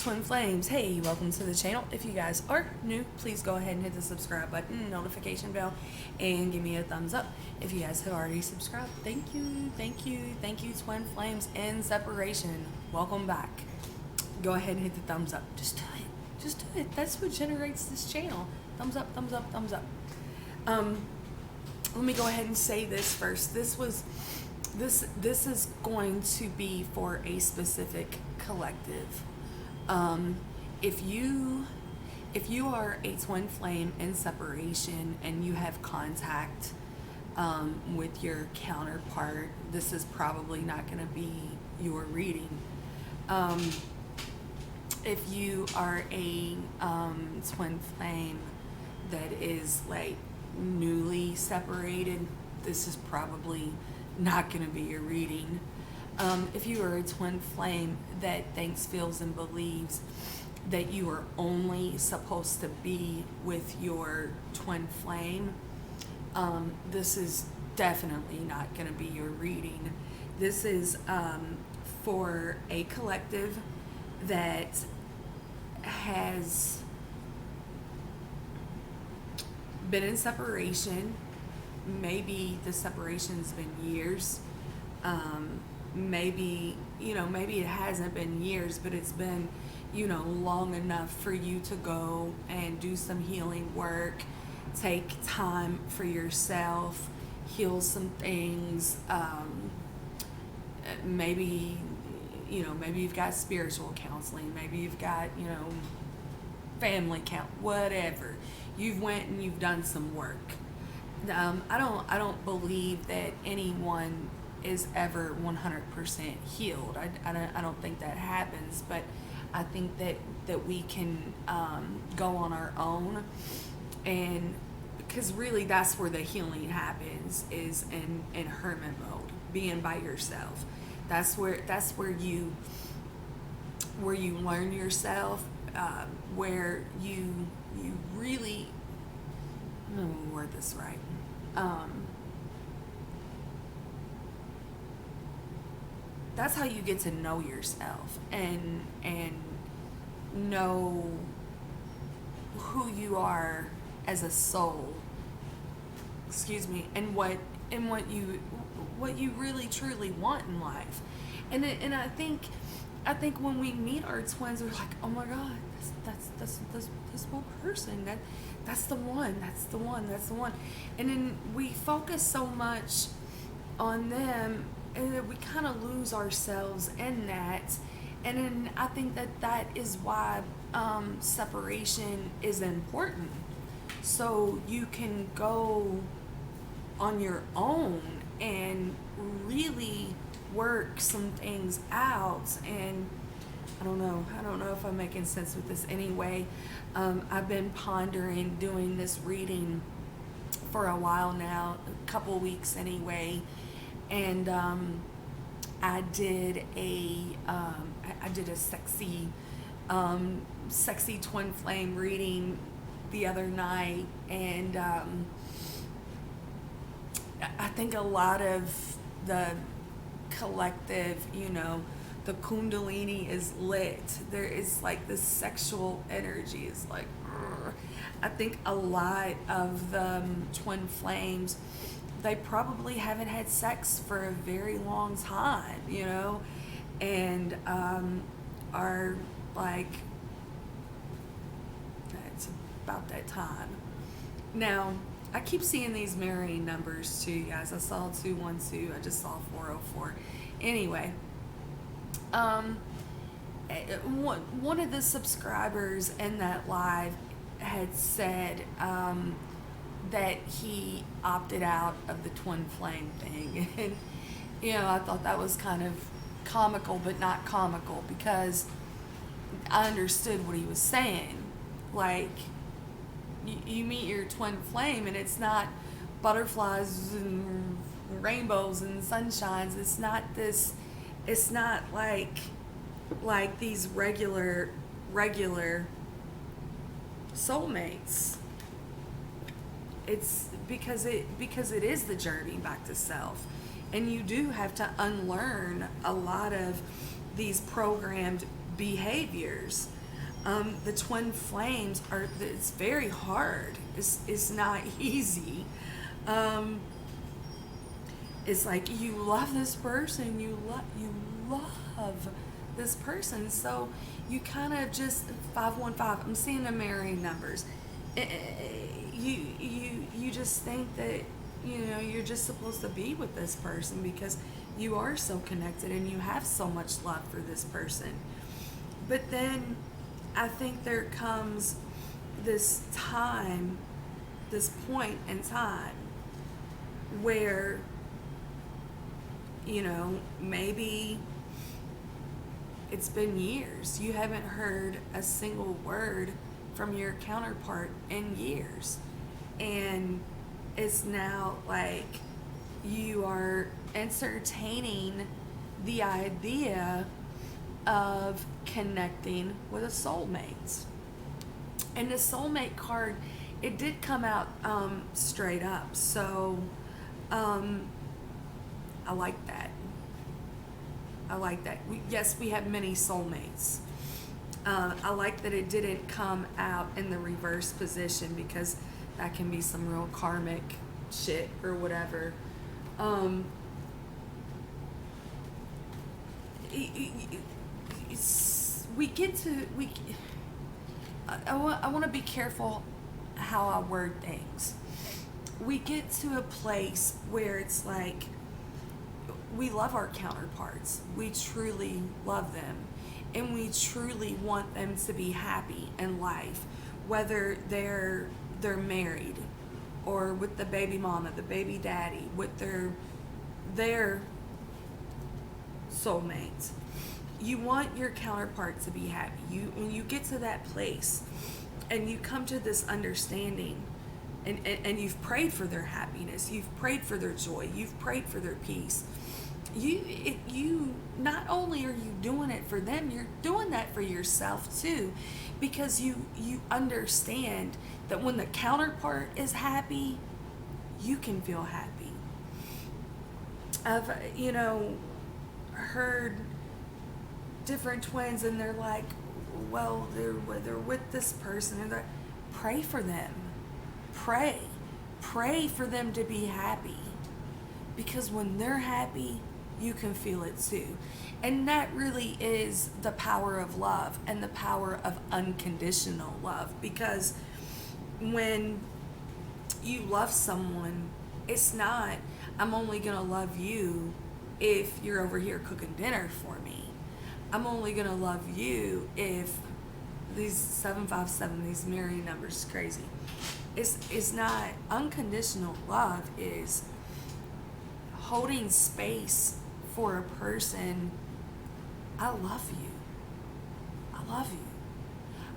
Twin Flames. Hey, welcome to the channel. If you guys are new, please go ahead and hit the subscribe button, notification bell, and give me a thumbs up. If you guys have already subscribed, thank you, Twin Flames in separation. Welcome back. Go ahead and hit the thumbs up. Just do it. Just do it. That's what generates this channel. Thumbs up, thumbs up, thumbs up. Let me go ahead and say this first. This is going to be for a specific collective. If you are a twin flame in separation and you have contact with your counterpart, this is probably not going to be your reading. If you are a twin flame that is like newly separated, this is probably not going to be your reading. If you are a twin flame that thinks, feels, and believes that you are only supposed to be with your twin flame, this is definitely not going to be your reading. This is for a collective that has been in separation. Maybe the separation's been years. Maybe it hasn't been years, but it's been, long enough for you to go and do some healing work, take time for yourself, heal some things. Maybe you've got spiritual counseling, maybe you've got, family count, whatever. You've went and you've done some work. I don't believe that anyone is ever 100% healed. I don't think that happens, but I think that we can go on our own, and because really that's where the healing happens, is in hermit mode, being by yourself. That's where you learn yourself, where you really, I'm gonna word this right. That's how you get to know yourself and know who you are as a soul. Excuse me, and what you really truly want in life. And I think when we meet our twins, we're like, oh my God, that's one person. That's the one. And then we focus so much on them, and then we kind of lose ourselves in that. And then I think that is why separation is important. So you can go on your own and really work some things out. And I don't know if I'm making sense with this anyway. I've been pondering doing this reading for a while now, a couple weeks anyway. And I did a sexy twin flame reading the other night, and I think a lot of the collective, the kundalini is lit. There is like this sexual energy is like, I think a lot of the twin flames, they probably haven't had sex for a very long time, and are like, it's about that time. Now, I keep seeing these marrying numbers too, guys. I saw 212, I just saw 404. Anyway, one of the subscribers in that live had said that he opted out of the twin flame thing. And, I thought that was kind of comical, but not comical, because I understood what he was saying. Like, you meet your twin flame, and it's not butterflies and rainbows and sunshines. It's not like these regular soulmates. It's because it is the journey back to self, and you do have to unlearn a lot of these programmed behaviors. The twin flames it's very hard. It's not easy. It's like you love this person, you love this person, so you kind of just 515. I'm seeing the marrying numbers. You just think that you're just supposed to be with this person because you are so connected and you have so much love for this person. But then I think there comes this point in time where maybe it's been years. You haven't heard a single word from your counterpart in years. And it's now like you are entertaining the idea of connecting with a soulmate. And the soulmate card, it did come out straight up. So I like that. Yes, we have many soulmates. I like that it didn't come out in the reverse position because that can be some real karmic shit or whatever. I want to be careful how I word things. We get to a place where it's like we love our counterparts. We truly love them. And we truly want them to be happy in life, whether they're married or with the baby mama, the baby daddy, with their soulmates. You want your counterpart to be happy. When you get to that place and you come to this understanding and you've prayed for their happiness, you've prayed for their joy, you've prayed for their peace. You not only are you doing it for them, you're doing that for yourself too, because you understand that when the counterpart is happy, you can feel happy. I've heard different twins and they're like, well, they're with this person and pray for them. Pray for them to be happy, because when they're happy, you can feel it too. And that really is the power of love and the power of unconditional love, because when you love someone, it's not, I'm only gonna love you if you're over here cooking dinner for me. I'm only gonna love you if these 757, these marrying numbers is crazy. It's not. Unconditional love is holding space for a person. I love you.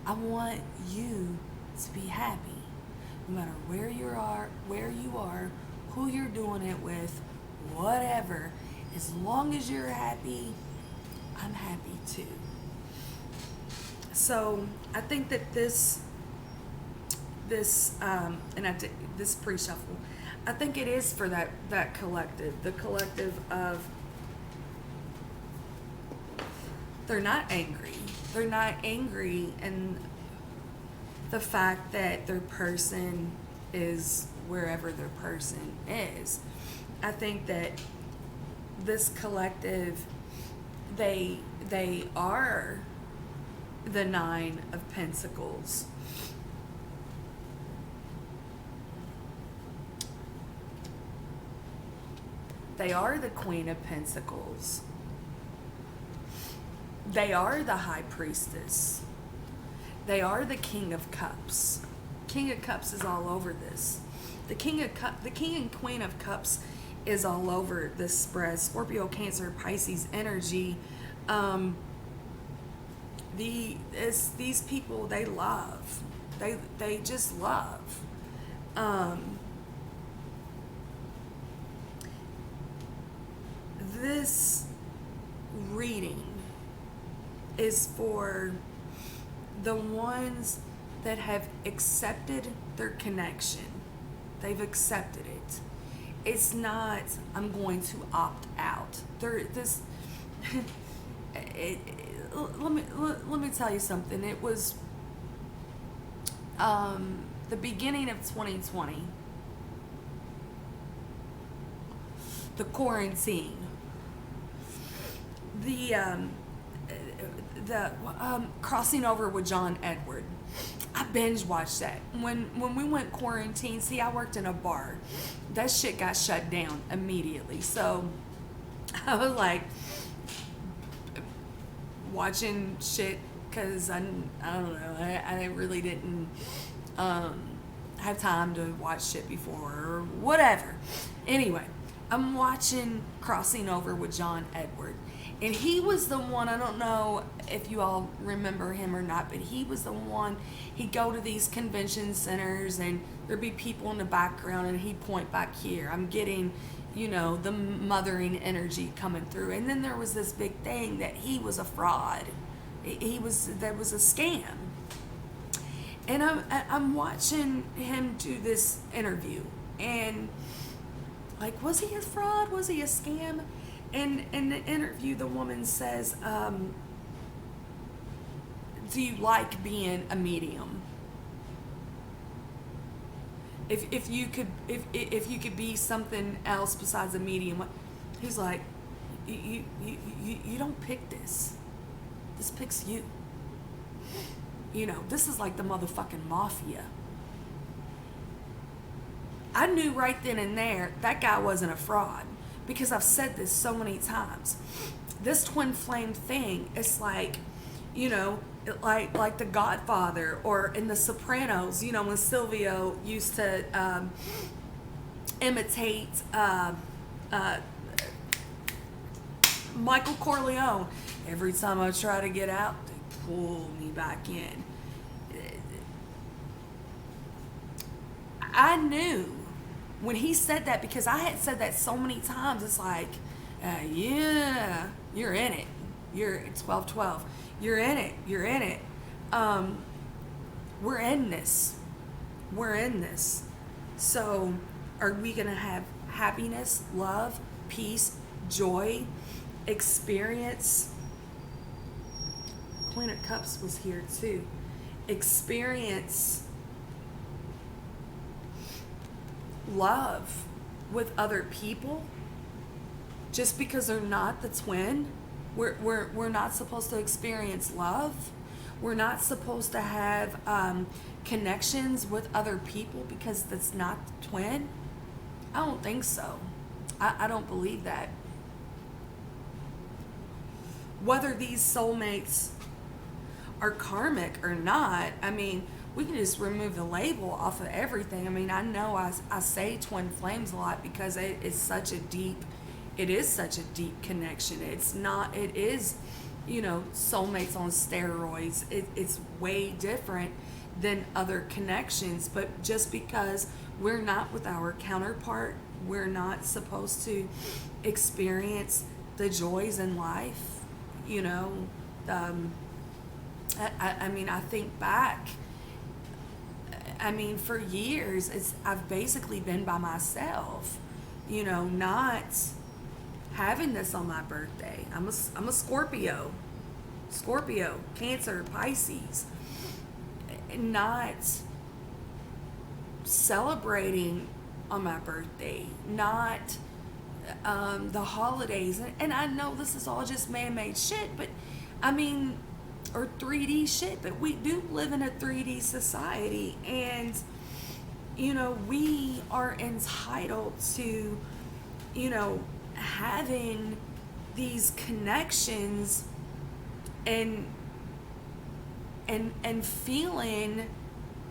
I want you to be happy. No matter where you are, who you're doing it with, whatever. As long as you're happy, I'm happy too. So I think that this pre-shuffle, I think it is for that collective, the collective of, they're not angry in the fact that their person is wherever their person is. I think that this collective, they are the Nine of Pentacles. They are the Queen of Pentacles. They are the High Priestess. They are the King of Cups. King of Cups is all over this. The King and Queen of Cups is all over this spread. Scorpio, Cancer, Pisces energy. These people, they love. They just love. This reading is for the ones that have accepted their connection. They've accepted it. It's not, I'm going to opt out. let me tell you something. It was the beginning of 2020, the quarantine, the crossing over with John Edward. I binge watched that. When we went quarantine, see, I worked in a bar. That shit got shut down immediately. So I was like watching shit because I don't know. I really didn't have time to watch shit before or whatever. Anyway, I'm watching Crossing Over with John Edward. And he was the one, I don't know if you all remember him or not, but he was the one, he'd go to these convention centers and there'd be people in the background and he'd point back here. I'm getting, the mothering energy coming through. And then there was this big thing that he was a fraud. That was a scam. And I'm watching him do this interview. And like, was he a fraud? Was he a scam? And in the interview, the woman says, do you like being a medium? If you could be something else besides a medium, he's like, you don't pick this. This picks you. This is like the motherfucking mafia. I knew right then and there that guy wasn't a fraud. Because I've said this so many times. This twin flame thing, it's like, like The Godfather or in The Sopranos, when Silvio used to imitate Michael Corleone. Every time I try to get out, they pull me back in. I knew when he said that, because I had said that so many times, it's like, yeah, you're in it. You're 12-12. You're in it. You're in it. We're in this. We're in this. So are we going to have happiness, love, peace, joy, experience? Queen of Cups was here too. Experience love with other people just because they're not the twin. We're not supposed to experience love. We're not supposed to have connections with other people because that's not the twin. I don't think so. I don't believe that. Whether these soulmates are karmic or not, we can just remove the label off of everything. I know I say twin flames a lot because it is such a deep connection. It is, soulmates on steroids. It's way different than other connections. But just because we're not with our counterpart, we're not supposed to experience the joys in life. I think back. For years, I've basically been by myself, not having this on my birthday. I'm a Scorpio, Cancer, Pisces, not celebrating on my birthday, not the holidays. And I know this is all just man-made shit, but or 3D shit, but we do live in a 3D society, and we are entitled to having these connections and feeling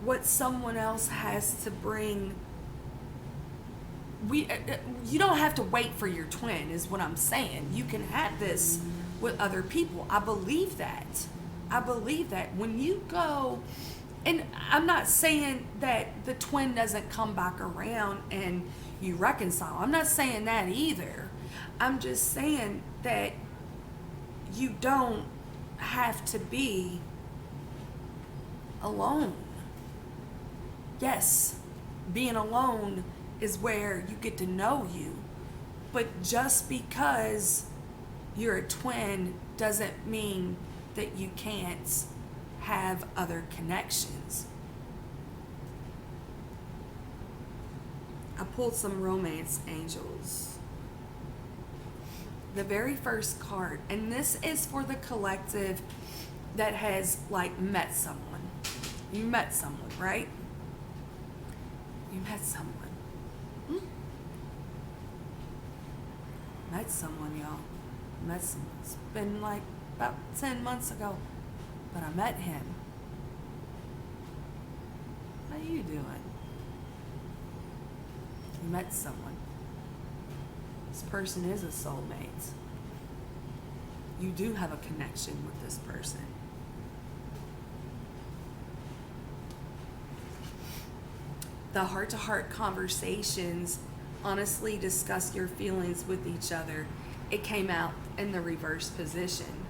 what someone else has to bring. You don't have to wait for your twin, is what I'm saying. You can have this with other people. I believe that when you go, and I'm not saying that the twin doesn't come back around and you reconcile. I'm not saying that either. I'm just saying that you don't have to be alone. Yes, being alone is where you get to know you. But just because you're a twin doesn't mean that you can't have other connections. I pulled some romance angels. The very first card, and this is for the collective that has like met someone. You met someone, right? You met someone. Met someone, y'all. Met someone. It's been like about 10 months ago, but I met him. How you doing? You met someone. This person is a soulmate. You do have a connection with this person. The heart-to-heart conversations honestly discuss your feelings with each other. It came out in the reverse position.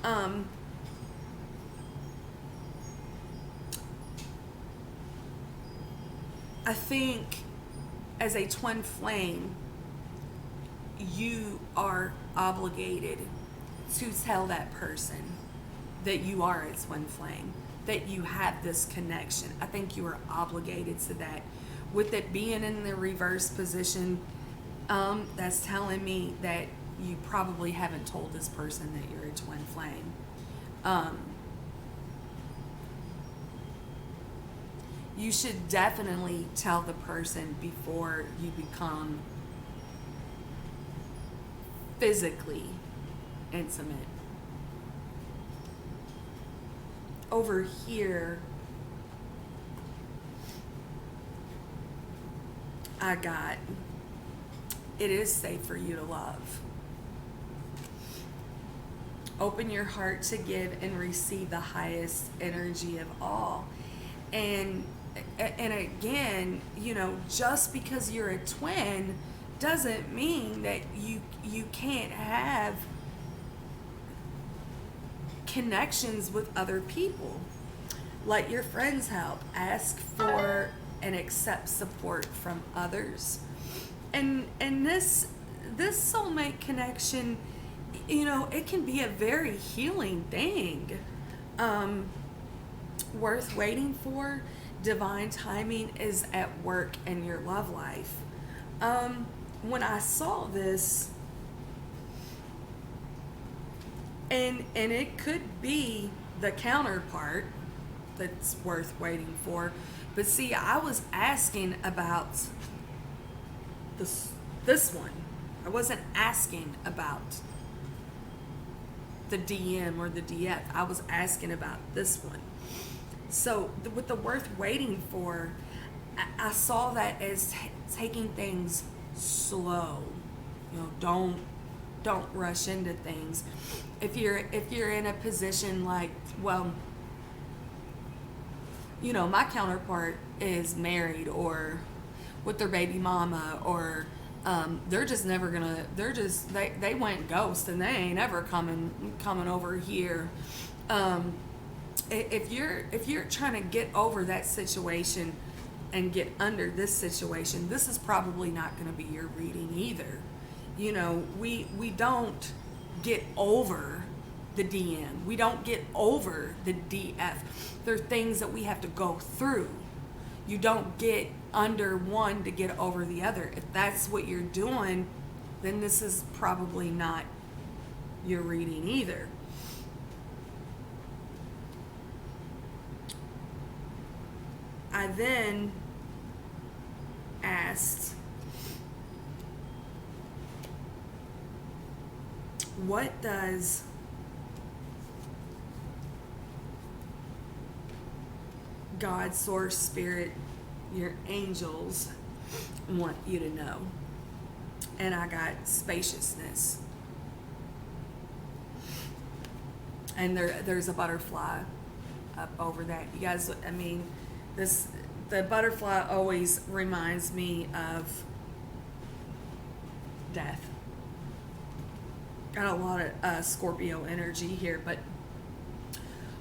I think as a twin flame, you are obligated to tell that person that you are a twin flame, that you have this connection. I think you are obligated to that. With it being in the reverse position, that's telling me that you probably haven't told this person that you're a twin flame. You should definitely tell the person before you become physically intimate. Over here, I got, it is safe for you to love. Open your heart to give and receive the highest energy of all. And again, you know, just because you're a twin doesn't mean that you can't have connections with other people. Let your friends help. Ask for and accept support from others. And this soulmate connection, you know, it can be a very healing thing. Worth waiting for. Divine timing is at work in your love life. When I saw this, and it could be the counterpart that's worth waiting for, but see, I was asking about this one. I wasn't asking about the DM or the DF. I was asking about this one. So with the worth waiting for, I saw that as taking things slow. You know, don't rush into things. If you're in a position like, well, you know, my counterpart is married or with their baby mama, or they're just never gonna, they went ghost and they ain't ever coming over here. If you're trying to get over that situation and get under this situation, this is probably not going to be your reading either. You know, we don't get over the DM. We don't get over the DF. There are things that we have to go through. You don't get under one to get over the other. If that's what you're doing, then this is probably not your reading either. I then asked, what does God, Source, Spirit, your angels want you to know? And I got spaciousness. And there's a butterfly up over that. You guys, I mean, the butterfly always reminds me of death. Got a lot of Scorpio energy here, but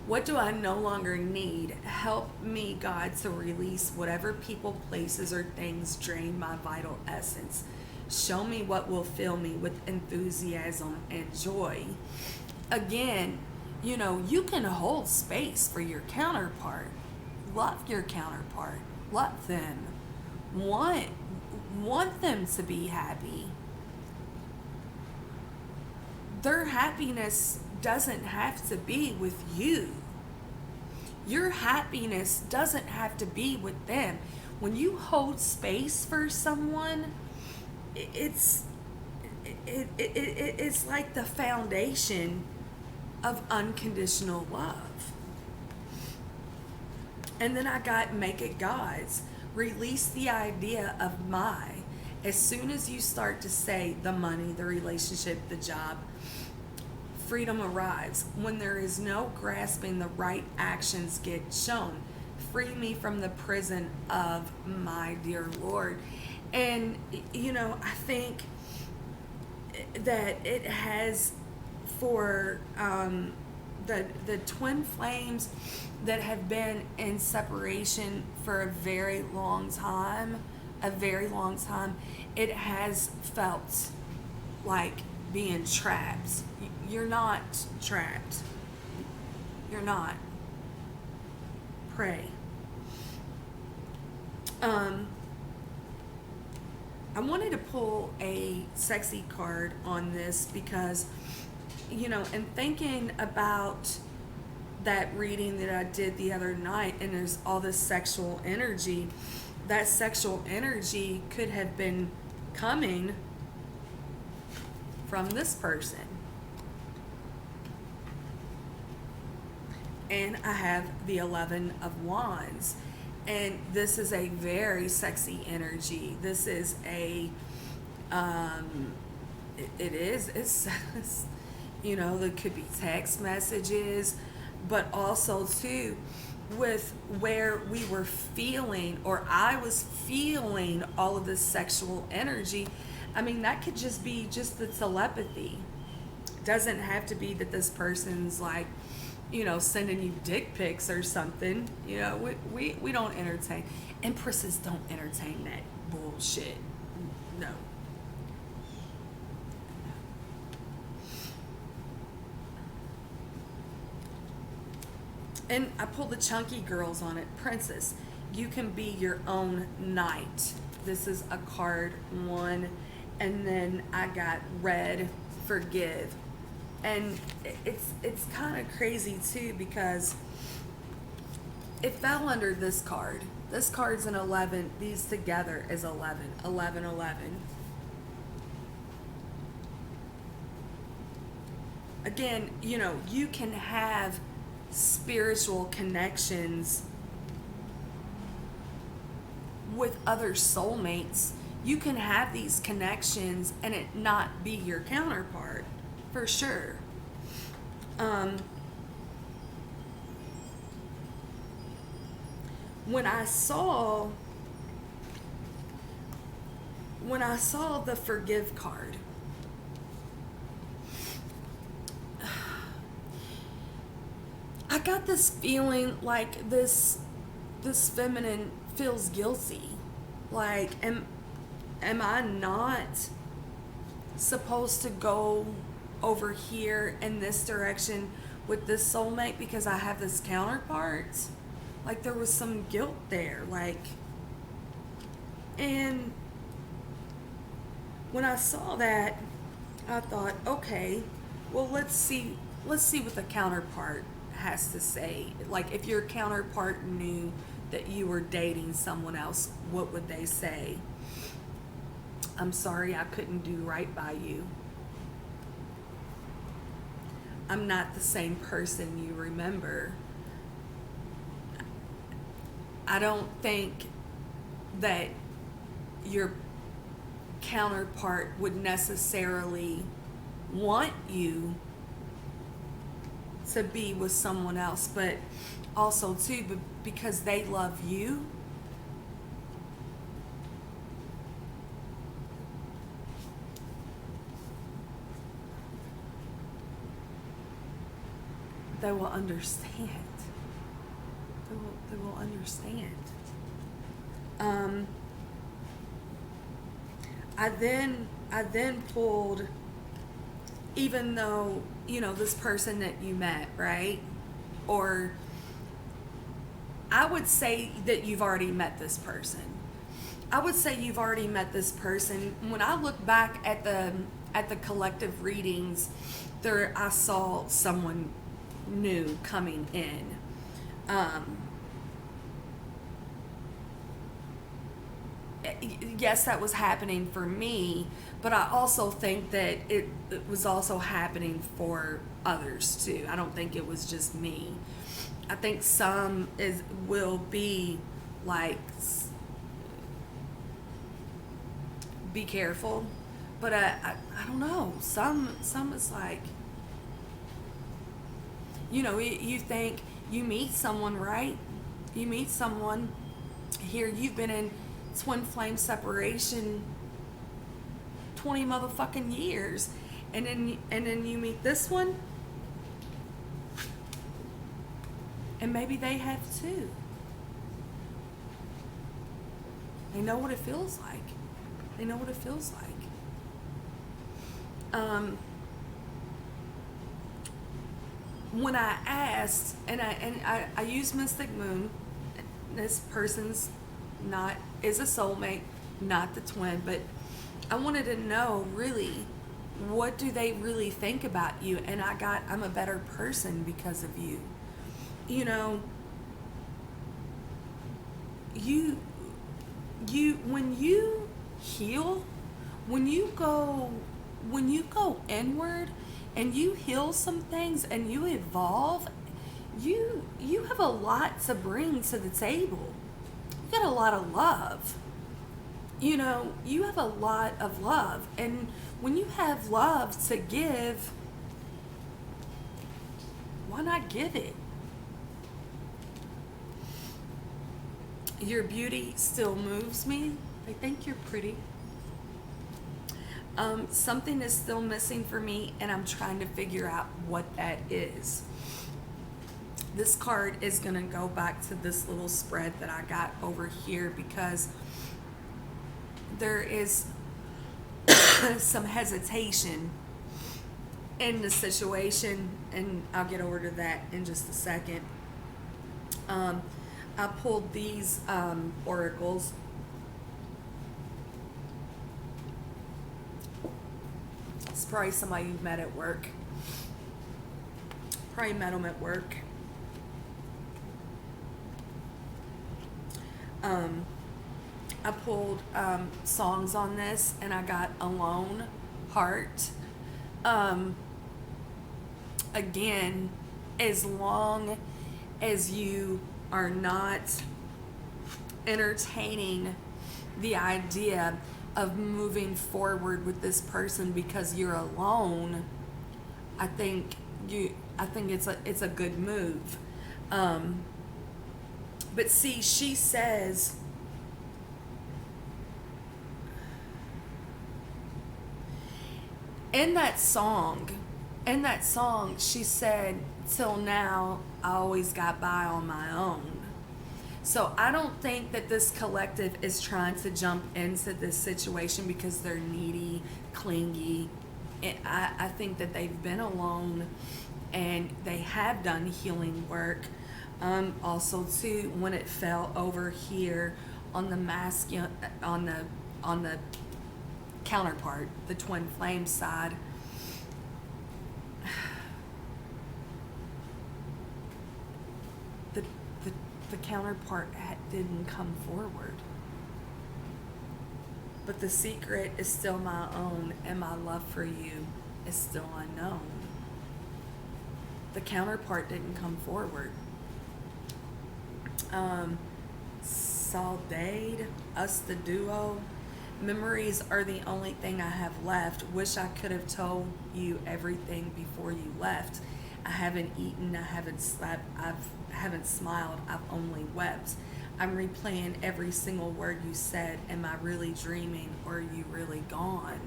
what do I no longer need? Help me, God, to release whatever people, places, or things drain my vital essence. Show me what will fill me with enthusiasm and joy. Again, you can hold space for your counterpart, love your counterpart, love them, want them to be happy. Their happiness doesn't have to be with you. Your happiness doesn't have to be with them. When you hold space for someone, it's it's like the foundation of unconditional love. And then I got make it God's. Release the idea of my. As soon as you start to say the money, the relationship, the job, freedom arrives. When there is no grasping, the right actions get shown. Free me from the prison of my dear Lord. And, I think that it has for the twin flames that have been in separation for a very long time, it has felt like being trapped. You're not trapped. You're not. Pray. I wanted to pull a sexy card on this because, in thinking about that reading that I did the other night, and there's all this sexual energy, that sexual energy could have been coming from this person. And I have the 11 of Wands. And this is a very sexy energy. This is it's there could be text messages, but also too, with where we were feeling, or I was feeling all of this sexual energy. I mean, that could just be just the telepathy. Doesn't have to be that this person's like, sending you dick pics or something. We don't entertain. Empresses don't entertain that bullshit. No. And I pulled the chunky girls on it. Princess, you can be your own knight. This is a card 1. And then I got red, forgive. And it's kind of crazy too, because it fell under this card. This card's an 11. These together is 11. 11, 11. Again, you can have spiritual connections with other soulmates. You can have these connections and it not be your counterpart. For sure. When I saw the forgive card, I got this feeling like this feminine feels guilty. Like, am I not supposed to go over here in this direction with this soulmate because I have this counterpart? Like, there was some guilt there. Like, and when I saw that, I thought, okay, well, let's see what the counterpart has to say. Like, if your counterpart knew that you were dating someone else, what would they say? I'm sorry I couldn't do right by you. I'm not the same person you remember. I don't think that your counterpart would necessarily want you to be with someone else, but also too, but because they love you, they will understand. They will understand. I then pulled even though, this person that you met, right? Or I would say that you've already met this person. I would say you've already met this person. When I look back at the collective readings, I saw someone new coming in. Yes, that was happening for me, but I also think that it was also happening for others too. I don't think it was just me. I think some will be like, be careful, but I don't know. Some is like, you think you meet someone, right? You meet someone here. You've been in twin flame separation 20 motherfucking years, and then you meet this one, and maybe they have too. They know what it feels like. They know what it feels like. When I asked, and I used Mystic Moon, this person's is a soulmate, not the twin, but I wanted to know really, what do they really think about you? And I'm a better person because of you. When you heal, when you go inward and you heal some things and you evolve, you have a lot to bring to the table. You got a lot of love. You have a lot of love. And when you have love to give, why not give it? Your beauty still moves me. I think you're pretty. Something is still missing for me, and I'm trying to figure out what that is. This card is going to go back to this little spread that I got over here because there is some hesitation in the situation, and I'll get over to that in just a second. I pulled these oracles. It's probably somebody you've met at work. Probably met them at work. I pulled songs on this, and I got Alone, Heart. Again, as long as you are not entertaining the idea of moving forward with this person because you're alone, I think it's a good move. But see, she says, in that song, she said, till now, I always got by on my own. So I don't think that this collective is trying to jump into this situation because they're needy, clingy. I think that they've been alone and they have done healing work. Also too, when it fell over here on the masculine, on the counterpart, the twin flame side, the counterpart didn't come forward. But the secret is still my own, and my love for you is still unknown. The counterpart didn't come forward. Saudade, us the duo. Memories are the only thing I have left. Wish I could have told you everything before you left. I haven't eaten, I haven't slept, I haven't smiled, I've only wept. I'm replaying every single word you said. Am I really dreaming, or are you really gone?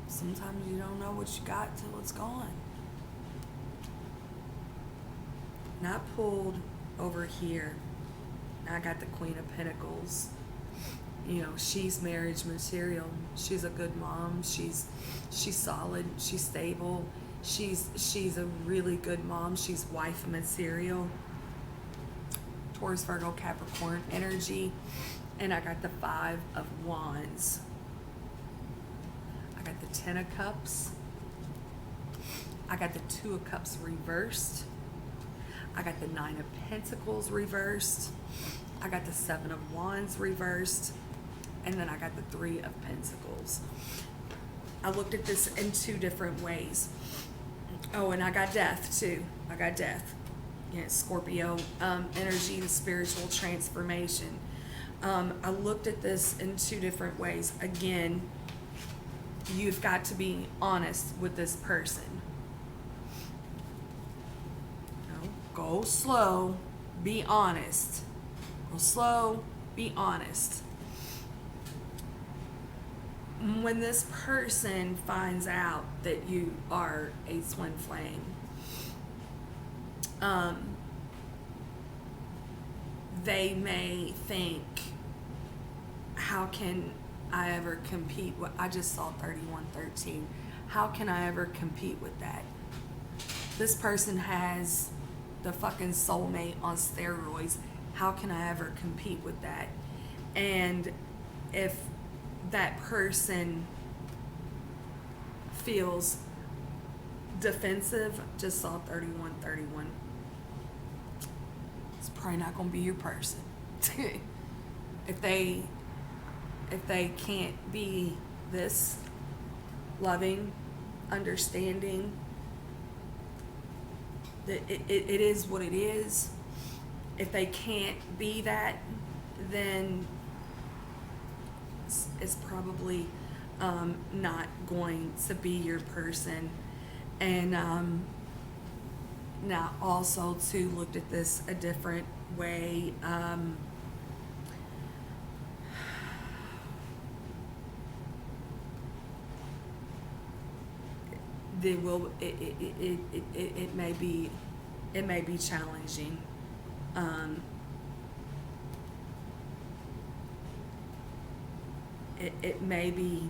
Sometimes you don't know what you got till it's gone. And I pulled over here. I got the Queen of Pentacles. You know, she's marriage material. She's a good mom. She's solid. She's stable. She's a really good mom. She's wife material. Taurus, Virgo, Capricorn energy. And I got the Five of Wands. I got the Ten of Cups. I got the Two of Cups reversed. I got the Nine of Pentacles reversed. I got the Seven of Wands reversed. And then I got the Three of Pentacles. I looked at this in two different ways. Oh, and I got Death too. I got Death. Yeah, Scorpio energy, the spiritual transformation. I looked at this in two different ways. Again, you've got to be honest with this person. You know, go slow, be honest. Go slow, be honest. When this person finds out that you are a twin flame, they may think, how can I ever compete with, I just saw 3113. How can I ever compete with that? This person has the fucking soulmate on steroids. How can I ever compete with that? And if that person feels defensive, just saw 3131. It's probably not going to be your person. If they can't be this loving, understanding, that it is what it is. If they can't be that, then it's probably not going to be your person. And now also to looked at this a different way. It may be challenging. It may be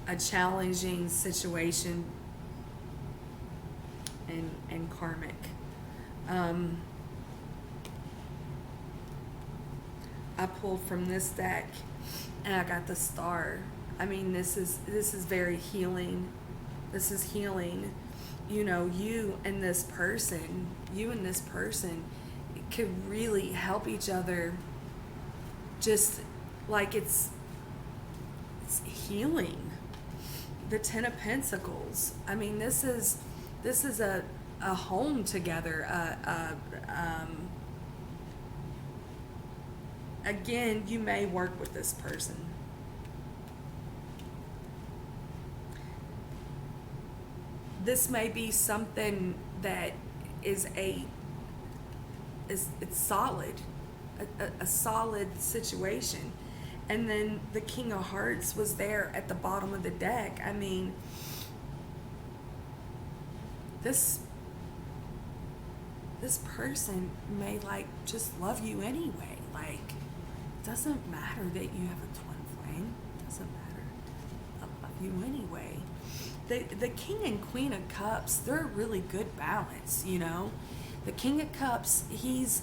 a challenging situation and karmic. I pulled from this deck and I got the Star. I mean, this is very healing. This is healing. You know, you and this person could really help each other. Just like it's healing. The Ten of Pentacles. I mean, this is a home together. Again, you may work with this person. This may be something that it's solid, a solid situation. And then the King of Hearts was there at the bottom of the deck. I mean, this person may just love you anyway. It doesn't matter that you have a twin flame. It doesn't matter. I love you anyway. The King and Queen of Cups, they're a really good balance, you know. The King of Cups, he's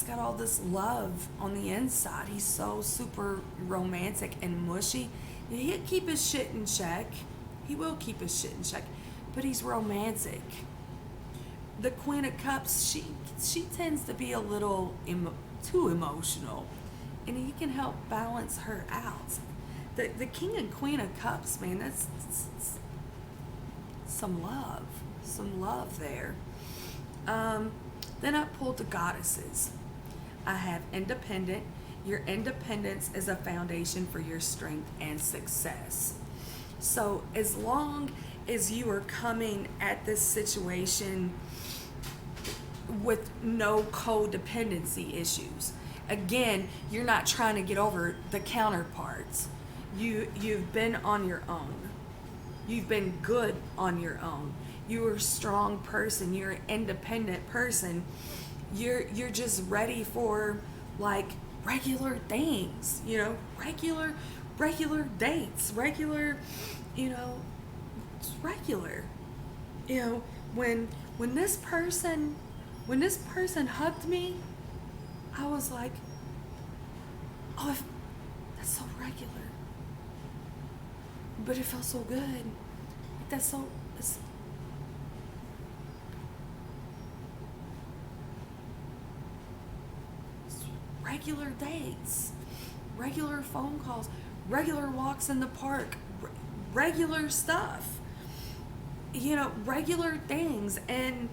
got all this love on the inside. He's so super romantic and mushy. He'll keep his shit in check. He will keep his shit in check. But he's romantic. The Queen of Cups, she tends to be a little too emotional. And he can help balance her out. The King and Queen of Cups, man, that's some love there. Then I pulled the Goddesses. I have Independent. Your independence is a foundation for your strength and success. So as long as you are coming at this situation with no codependency issues, again, you're not trying to get over the counterparts. You've been on your own. You've been good on your own. You're a strong person. You're an independent person. You're just ready for like regular things, you know, regular dates, regular, you know, it's regular. You know, when this person hugged me, I was like, oh, that's so regular. But it felt so good. Like that's so it's regular dates, regular phone calls, regular walks in the park, regular stuff. You know, regular things, and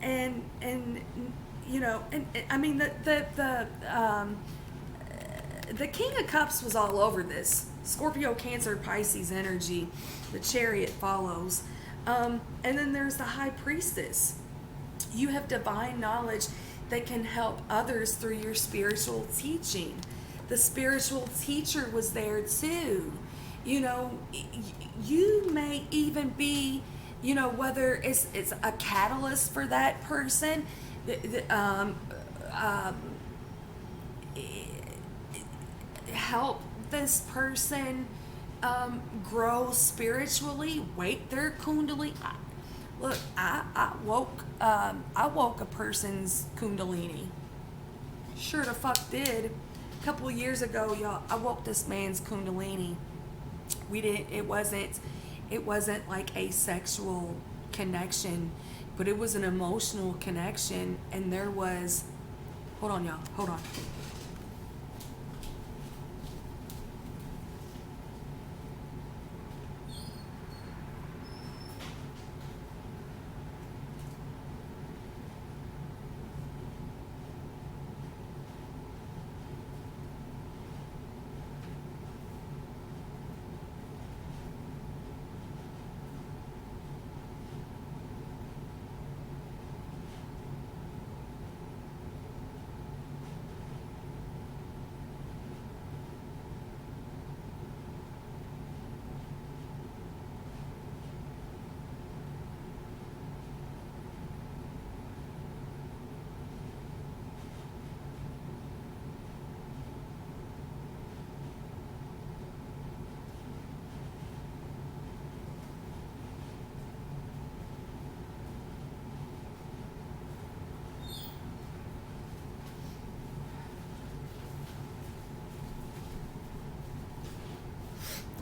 you know, and I mean the King of Cups was all over this. Scorpio, Cancer, Pisces energy. The Chariot follows. And then there's the High Priestess. You have divine knowledge that can help others through your spiritual teaching. The spiritual teacher was there too. You know, you may even be, you know, whether it's a catalyst for that person, help this person grow spiritually, wake their kundalini. Look, I woke a person's kundalini. Sure the fuck did. A couple of years ago, y'all, I woke this man's kundalini. It wasn't like a sexual connection, but it was an emotional connection, and there was, hold on y'all, hold on.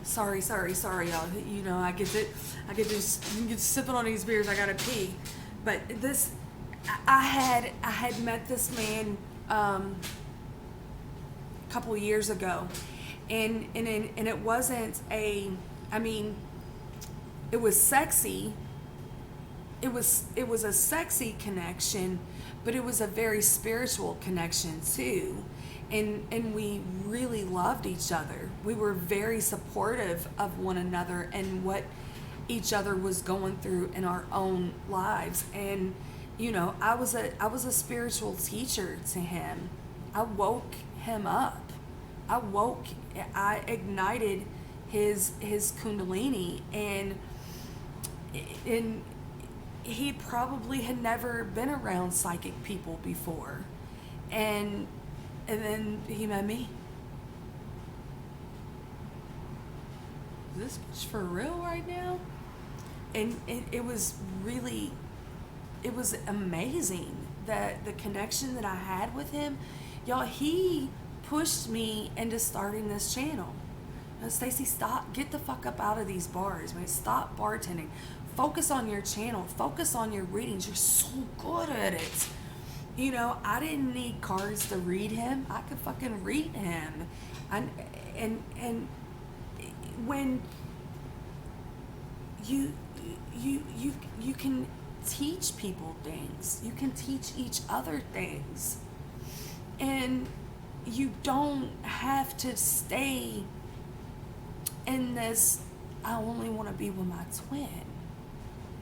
Sorry, y'all. You know, I get to sipping on these beers. I gotta pee, but this, I had met this man a couple of years ago, and it wasn't a, I mean, it was sexy. It was a sexy connection, but it was a very spiritual connection too. And we really loved each other. We were very supportive of one another and what each other was going through in our own lives. And you know, I was a spiritual teacher to him. I woke him up. I ignited his kundalini, and he probably had never been around psychic people before. And then he met me. Is this bitch for real right now? And it was really, it was amazing that the connection that I had with him. Y'all, he pushed me into starting this channel. Now, Stacey, stop, get the fuck up out of these bars, man. Stop bartending. Focus on your channel. Focus on your readings. You're so good at it. You know, I didn't need cards to read him. I could fucking read him. And when you can teach people things. You can teach each other things. And you don't have to stay in this, I only want to be with my twin.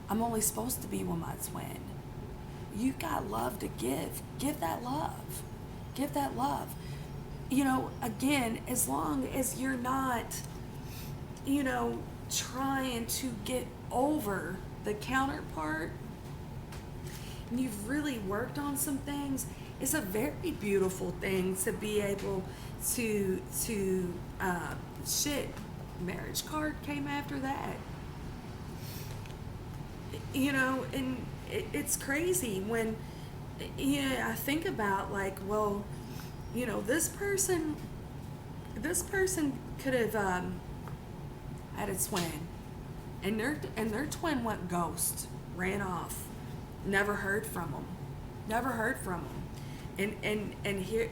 I'm only supposed to be with my twin. You got love to give. Give that love. Give that love. You know, again, as long as you're not, you know, trying to get over the counterpart, and you've really worked on some things, is a very beautiful thing to be able to shit. Marriage card came after that. You know, and it's crazy when I think about, like, well, you know, this person could have had a twin, and their twin went ghost, ran off, never heard from them, and here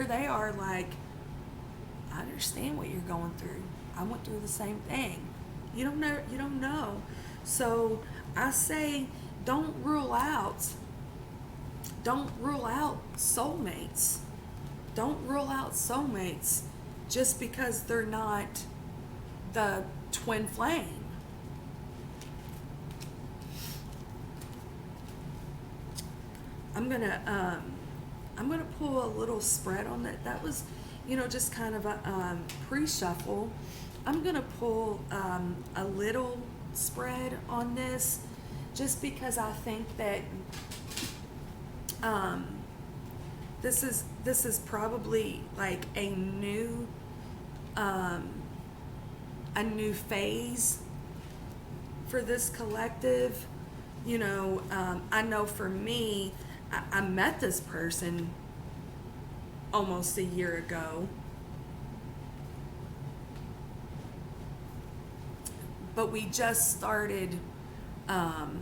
they are, like, I understand what you're going through. I went through the same thing. You don't know. So I say, don't rule out soulmates. Don't rule out soulmates just because they're not the twin flame. I'm gonna pull a little spread on that. That was, just kind of a pre-shuffle. I'm gonna pull a little spread on this, just because I think that this is probably like a new phase for this collective. I know for me, I met this person almost a year ago, but we just started kind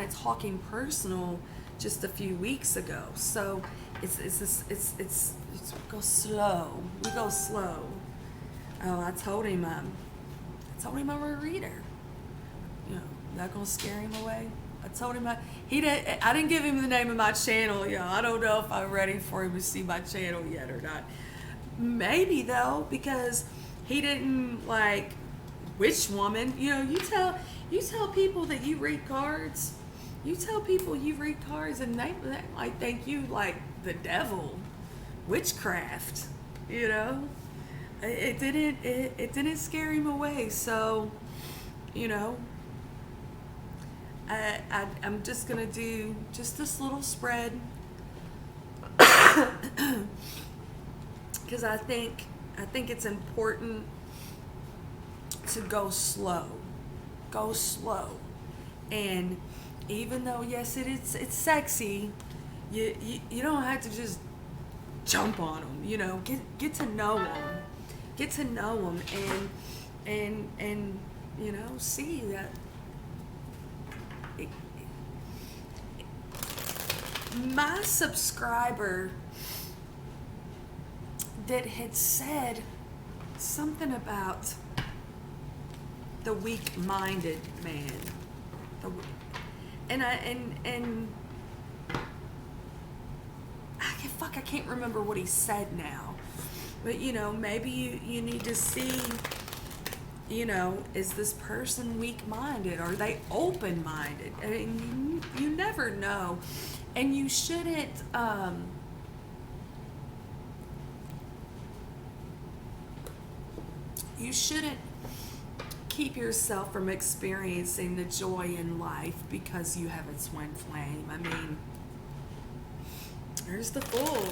of talking personal just a few weeks ago. So it's go slow. We go slow. Oh, I told him I'm a reader. That gonna scare him away. I told him I didn't give him the name of my channel, I don't know if I'm ready for him to see my channel yet or not. Maybe though, because he didn't like which woman. You tell people that you read cards. You tell people you read cards, and they might think you like the devil, witchcraft. It didn't scare him away. So, I'm just gonna do just this little spread, because I think it's important to go slow, and even though yes, it's sexy, you don't have to just jump on them. Get to know them, and see that. My subscriber that had said something about the weak-minded man, and I can't remember what he said now, but maybe you need to see, is this person weak-minded? Are they open-minded? I mean, you never know. And you shouldn't keep yourself from experiencing the joy in life because you have a twin flame. I mean, there's the Fool,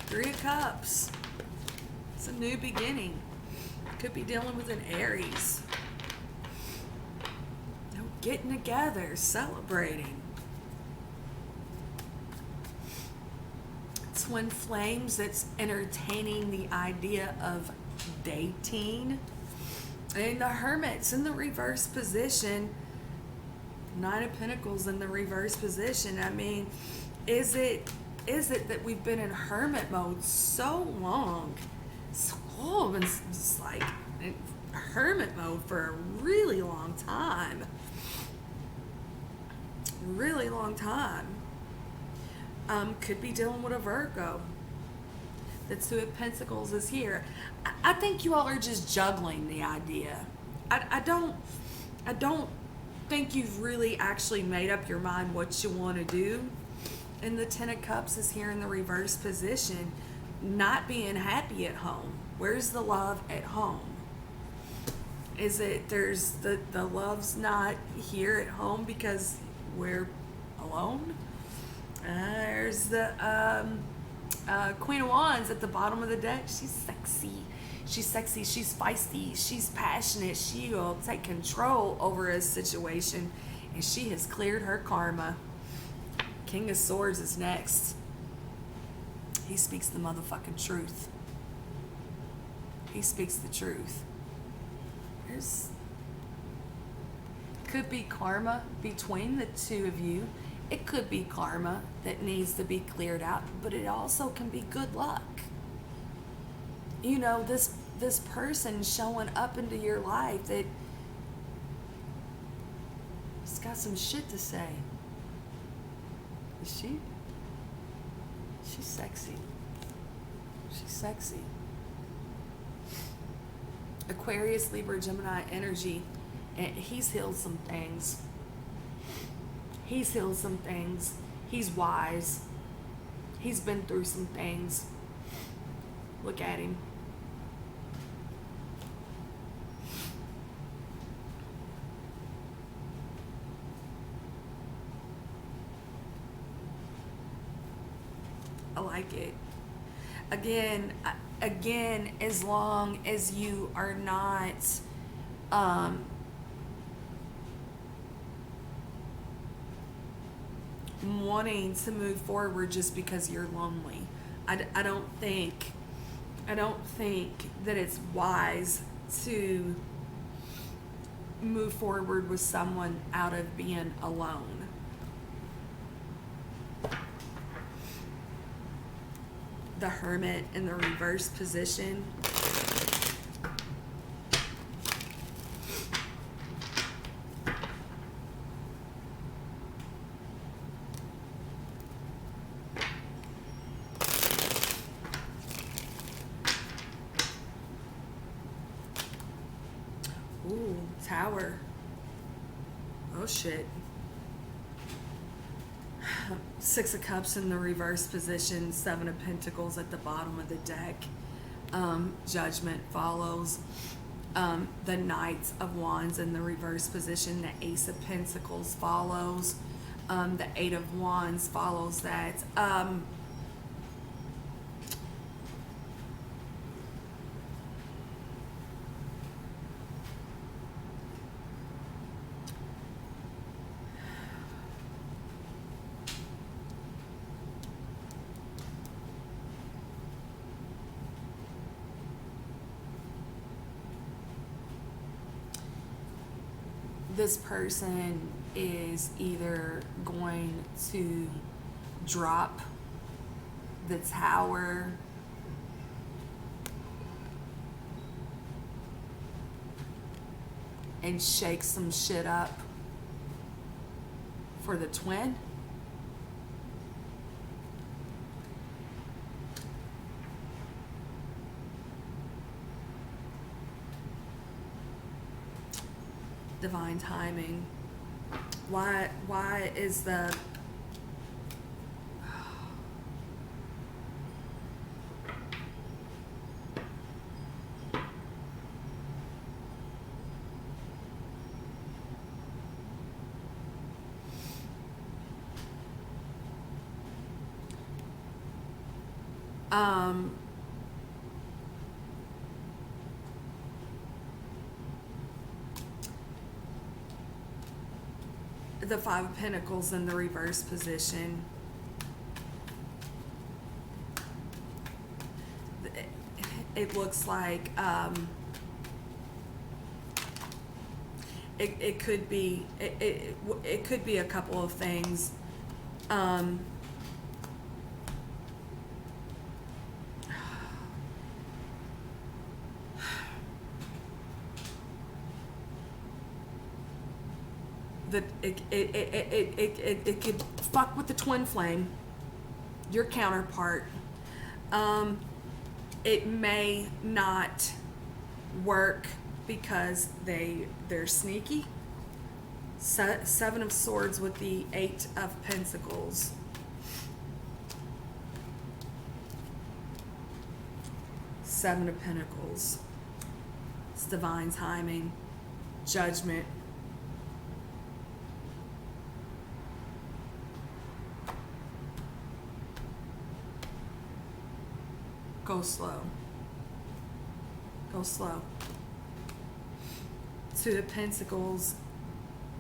3 of Cups. It's a new beginning. Could be dealing with an Aries. Getting together, celebrating. Twin flames that's entertaining the idea of dating. And the Hermit's in the reverse position. 9 of Pentacles in the reverse position. I mean, is it that we've been in Hermit mode so long? Been just like in Hermit mode for a really long time. Really long time. Could be dealing with a Virgo. The 2 of Pentacles is here. I think you all are just juggling the idea. I don't think you've really actually made up your mind what you want to do. And the 10 of Cups is here in the reverse position, not being happy at home. Where's the love at home? Is it there's the love's not here at home because we're alone. There's the Queen of Wands at the bottom of the deck. She's sexy. She's sexy. She's feisty. She's passionate. She will take control over a situation, and she has cleared her karma. King of Swords is next. He speaks the motherfucking truth. He speaks the truth. There's could be karma between the two of you. It could be karma that needs to be cleared out, but it also can be good luck. You know, this person showing up into your life that has got some shit to say. Is she? She's sexy. She's sexy. Aquarius, Libra, Gemini energy. And he's healed some things. He's healed some things. He's wise. He's been through some things. Look at him. I like it. Again, as long as you are not wanting to move forward just because you're lonely. I don't think that it's wise to move forward with someone out of being alone. The Hermit in the reverse position. Ooh, Tower. Oh shit. Six of Cups in the reverse position, Seven of Pentacles at the bottom of the deck. Judgment follows. The Knight of Wands in the reverse position, the Ace of Pentacles follows. The Eight of Wands follows that. This person is either going to drop the Tower, and shake some shit up for the twin, divine timing. Why is the the Five of Pentacles in the reverse position. It looks like it could be it could be a couple of things. That it could fuck with the twin flame, your counterpart. It may not work because they're sneaky. Seven of Swords with the Eight of Pentacles. Seven of Pentacles. It's divine timing. Judgment. Go slow. Go slow. Two of Pentacles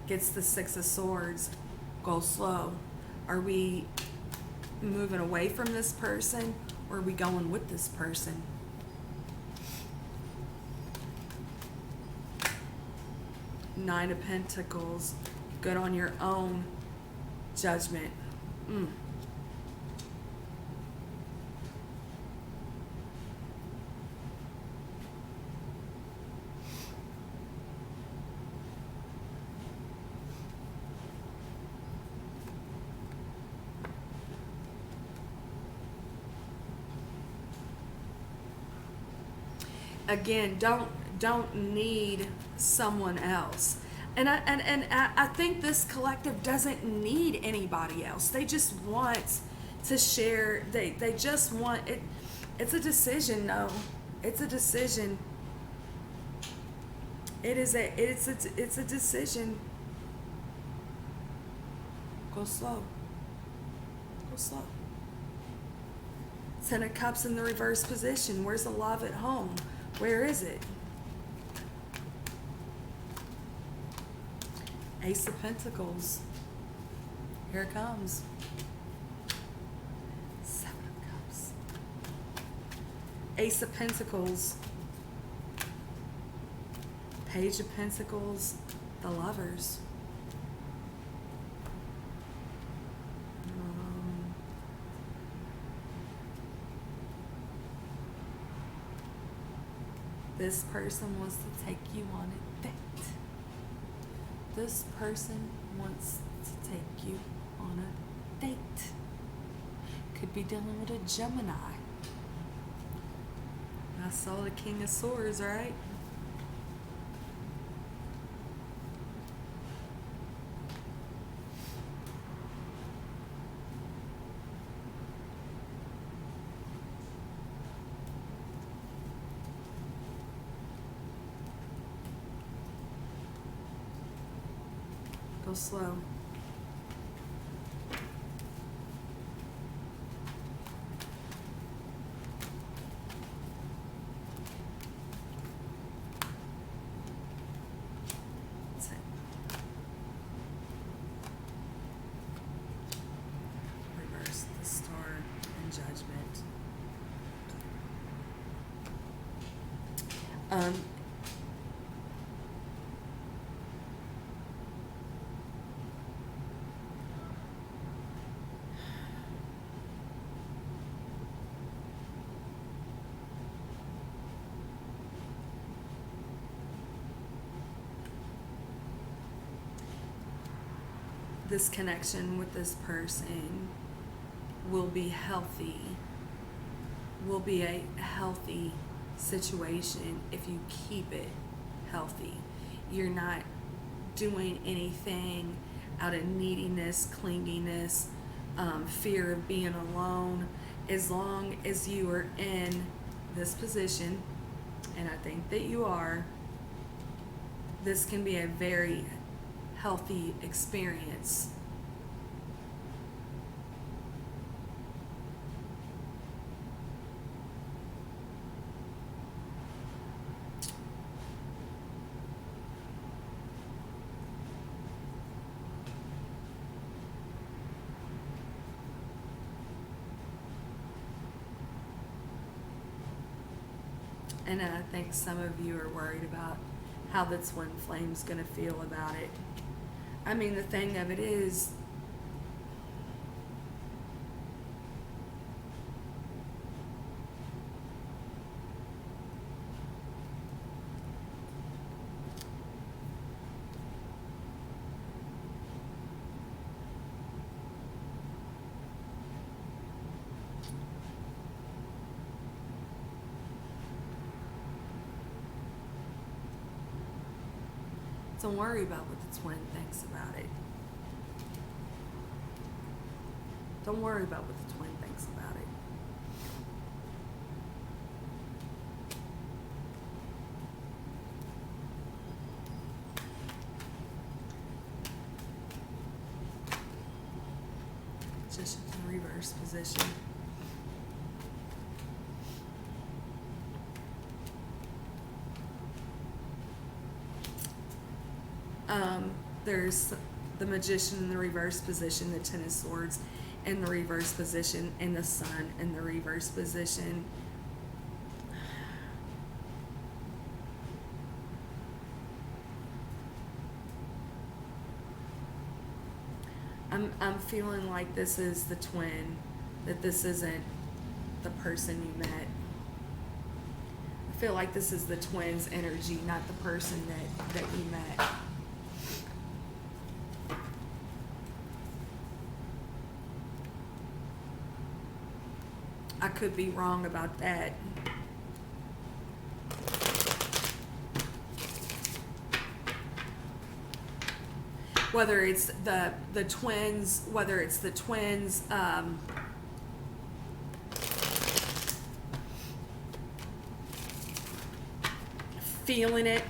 gets the Six of Swords. Go slow. Are we moving away from this person, or are we going with this person? Nine of Pentacles. Good on your own judgment. Again, don't need someone else. And I think this collective doesn't need anybody else. They just want to share. They just want it. It's a decision. No, it's a decision. It's a decision. Go slow. Go slow. Ten of Cups in the reverse position. Where's the love at home? Where is it? Ace of Pentacles. Here it comes. Seven of Cups. Ace of Pentacles. Page of Pentacles. The Lovers. This person wants to take you on a date. This person wants to take you on a date. Could be dealing with a Gemini. I saw the King of Swords, right? Go slow. That's it. Reverse the Star and Judgment. This connection with this person will be healthy, will be a healthy situation if you keep it healthy. You're not doing anything out of neediness, clinginess, fear of being alone. As long as you are in this position, and I think that you are, this can be a very healthy experience. And I think some of you are worried about how the twin flame's going to feel about it. I mean, the thing of it is, don't worry about what the twin thinks about it. Don't worry about what the twin thinks about it. Just in reverse position. There's the Magician in the reverse position, the Ten of Swords in the reverse position, and the Sun in the reverse position. I'm feeling like this is the twin, that this isn't the person you met. I feel like this is the twin's energy, not the person that you met. I could be wrong about that. Whether it's the twins, feeling it.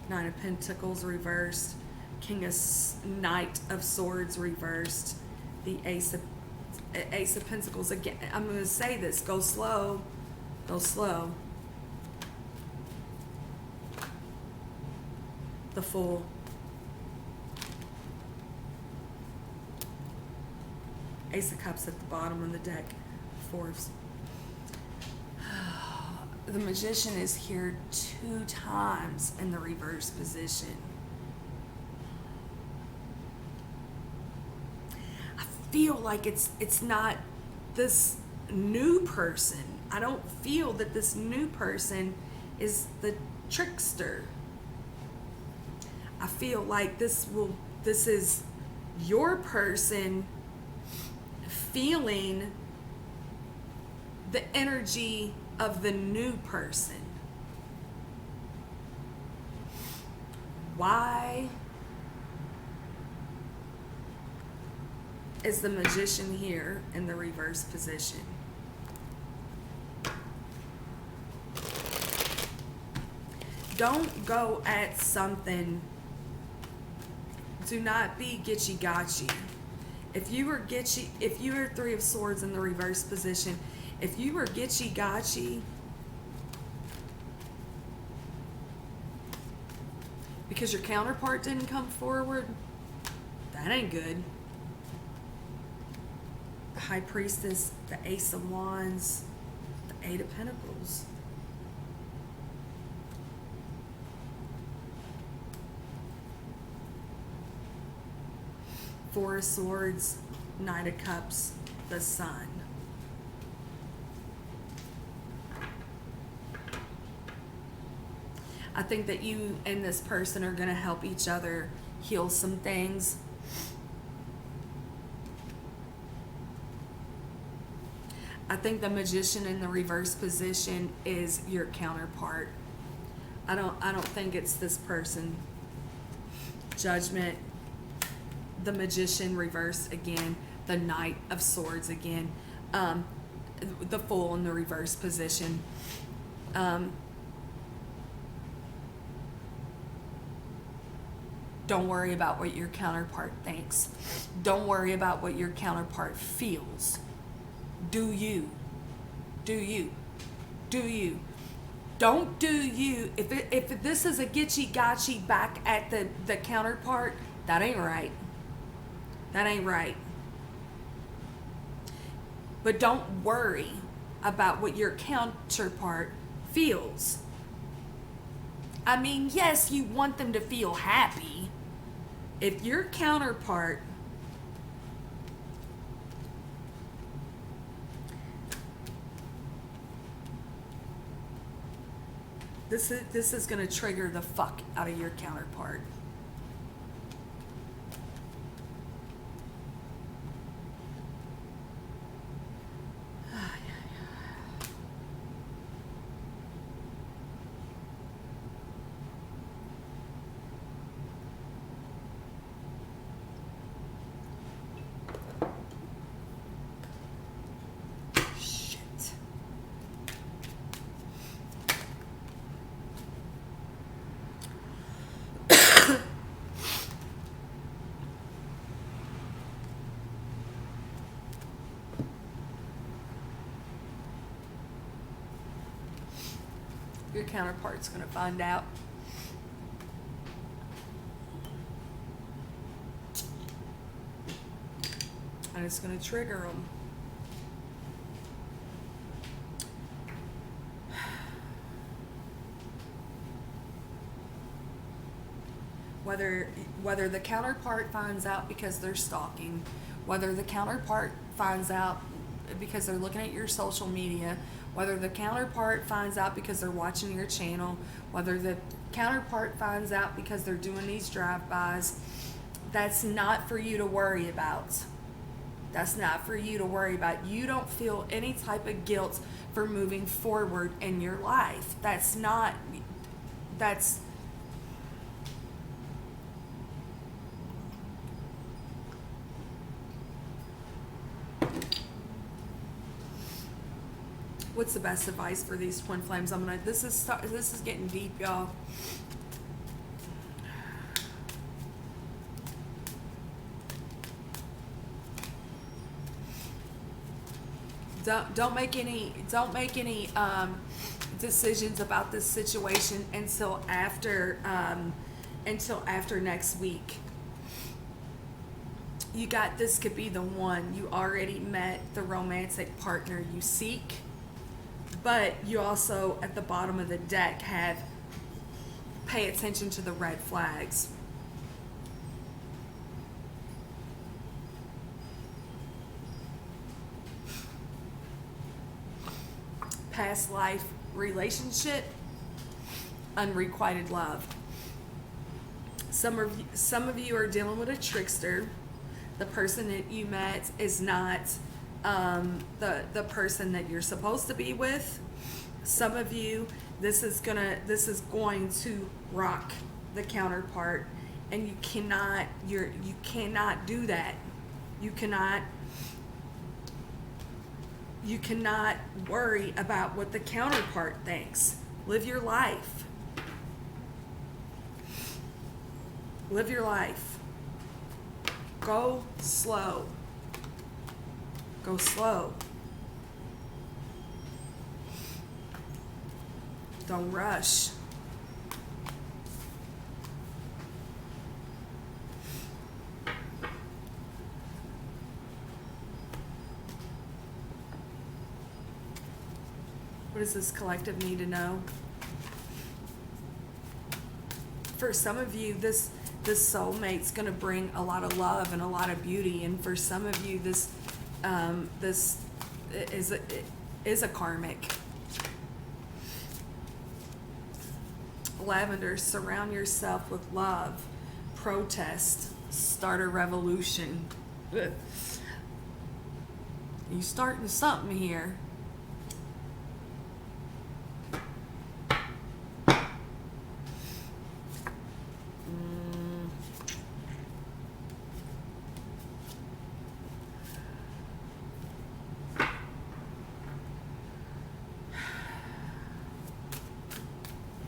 Nine of Pentacles reversed, Knight of Swords reversed, the Ace of Pentacles again. I'm going to say this: go slow, go slow. The Fool. Ace of Cups at the bottom of the deck. Fours. The Magician is here 2 times in the reverse position. I feel like it's not this new person. I don't feel that this new person is the trickster. I feel like this is your person feeling the energy of the new person. Why is the Magician here in the reverse position? Don't go at something. Do not be gitchy-gotchy. If you are Three of Swords in the reverse position, if you were gitchy-gotchy because your counterpart didn't come forward, that ain't good. The High Priestess, the Ace of Wands, the Eight of Pentacles. Four of Swords, Knight of Cups, the Sun. I think that you and this person are going to help each other heal some things. I think the Magician in the reverse position is your counterpart. I don't think it's this person. Judgment, the Magician reversed again, the Knight of Swords again, the Fool in the reverse position. Don't worry about what your counterpart thinks. Don't worry about what your counterpart feels. Do you. Do you. Do you. Don't do you. If this is a gitchy-gotchy back at the counterpart, that ain't right. That ain't right. But don't worry about what your counterpart feels. I mean, yes, you want them to feel happy. If your counterpart this is going to trigger the fuck out of your counterpart. Your counterpart's going to find out. And it's going to trigger them. Whether the counterpart finds out because they're stalking, whether the counterpart finds out because they're looking at your social media, whether the counterpart finds out because they're watching your channel, whether the counterpart finds out because they're doing these drive-bys, that's not for you to worry about. That's not for you to worry about. You don't feel any type of guilt for moving forward in your life. That's what's the best advice for these twin flames? This is getting deep, y'all. Don't make any decisions about this situation until after next week. You got, this could be the one. You already met the romantic partner you seek, but you also at the bottom of the deck have pay attention to the red flags. Past life relationship, unrequited love. Some of you are dealing with a trickster. The person that you met is not the person that you're supposed to be with. Some of you, this is going to rock the counterpart, and you cannot do that. You cannot worry about what the counterpart thinks. Live your life. Live your life. Go slow. Go slow. Don't rush. What does this collective need to know? For some of you, this soulmate's going to bring a lot of love and a lot of beauty, and for some of you, this is a karmic. Lavender, surround yourself with love. Protest. Start a revolution. You starting something here.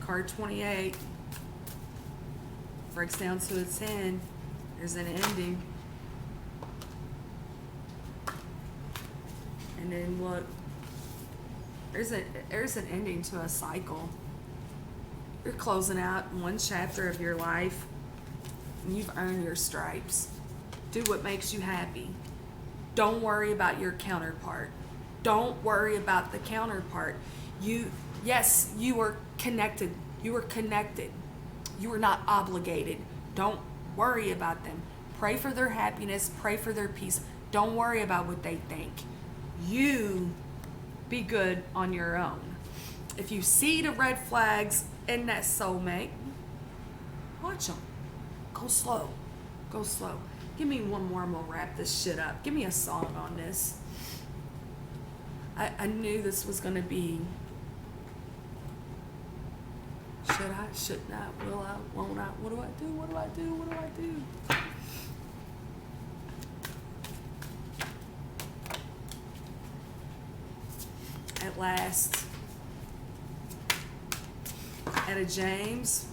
Card 28 breaks down to a 10. There's an ending. And then look, there's an ending to a cycle. You're closing out one chapter of your life, and you've earned your stripes. Do what makes you happy. Don't worry about your counterpart. Don't worry about the counterpart. Yes, you are connected. You are connected. You are not obligated. Don't worry about them. Pray for their happiness. Pray for their peace. Don't worry about what they think. You be good on your own. If you see the red flags in that soulmate, watch them. Go slow. Go slow. Give me one more. I'm going to wrap this shit up. Give me a song on this. I knew this was going to be... Should I? Shouldn't I? Will I? Won't I? What do I do? What do I do? What do I do? At last, Etta James.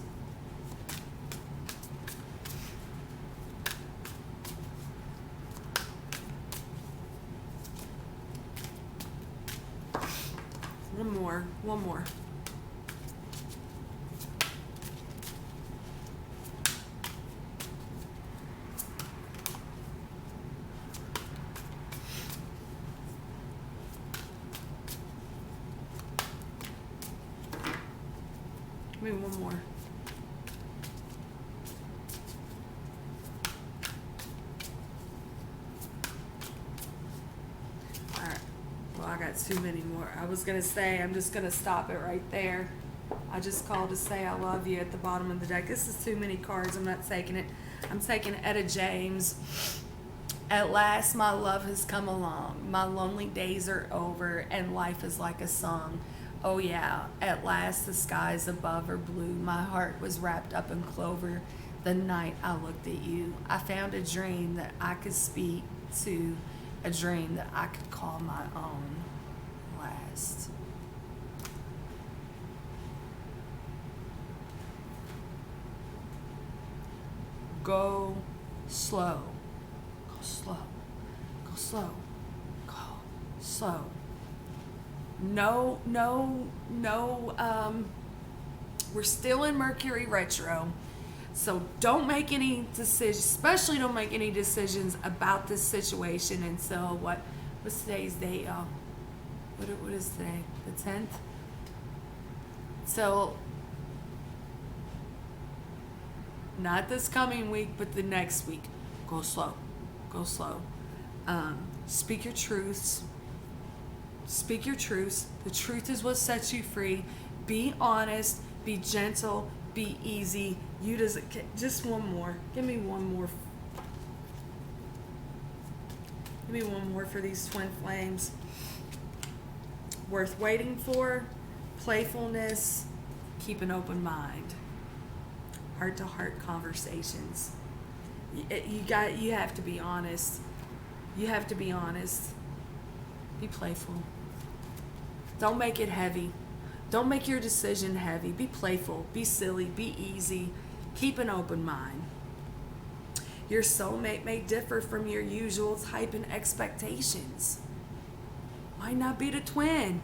One more. Give me one more. Alright. Well, I got too many more. I was going to say, I'm just going to stop it right there. I just called to say I love you at the bottom of the deck. This is too many cards. I'm not taking it. I'm taking Etta James. At last, my love has come along. My lonely days are over, and life is like a song. Oh yeah, at last the skies above are blue. My heart was wrapped up in clover the night I looked at you. I found a dream that I could speak to, a dream that I could call my own. Last. Go slow. Go slow. Go slow. Go slow. No, we're still in Mercury retro. So don't make any decisions, especially don't make any decisions about this situation until what's today's date, y'all? What is today? The 10th? So, not this coming week, but the next week. Go slow. Go slow. Speak your truths. Speak your truths. The truth is what sets you free. Be honest. Be gentle. Be easy. Just one more. Give me one more. Give me one more for these twin flames. Worth waiting for. Playfulness. Keep an open mind. Heart-to-heart conversations. You have to be honest. You have to be honest. Be playful. Don't make it heavy. Don't make your decision heavy. Be playful. Be silly. Be easy. Keep an open mind. Your soulmate may differ from your usual type and expectations. Might not be the twin.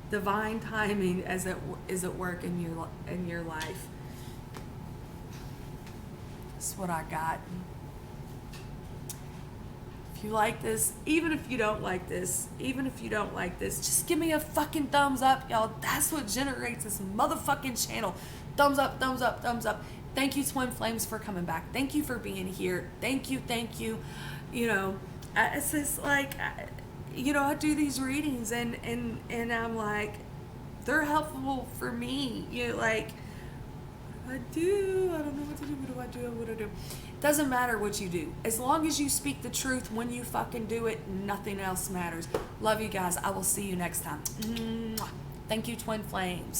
Divine timing is at work in your life. That's what I got. If you like this, even if you don't like this, just give me a fucking thumbs up, y'all. That's what generates this motherfucking channel. Thumbs up, thumbs up, thumbs up. Thank you, Twin Flames, for coming back. Thank you for being here. Thank you. You know, it's just like, I do these readings and I'm like, they're helpful for me. Like, I don't know what to do. What do I do? Doesn't matter what you do. As long as you speak the truth when you fucking do it, nothing else matters. Love you guys. I will see you next time. Mwah. Thank you, Twin Flames.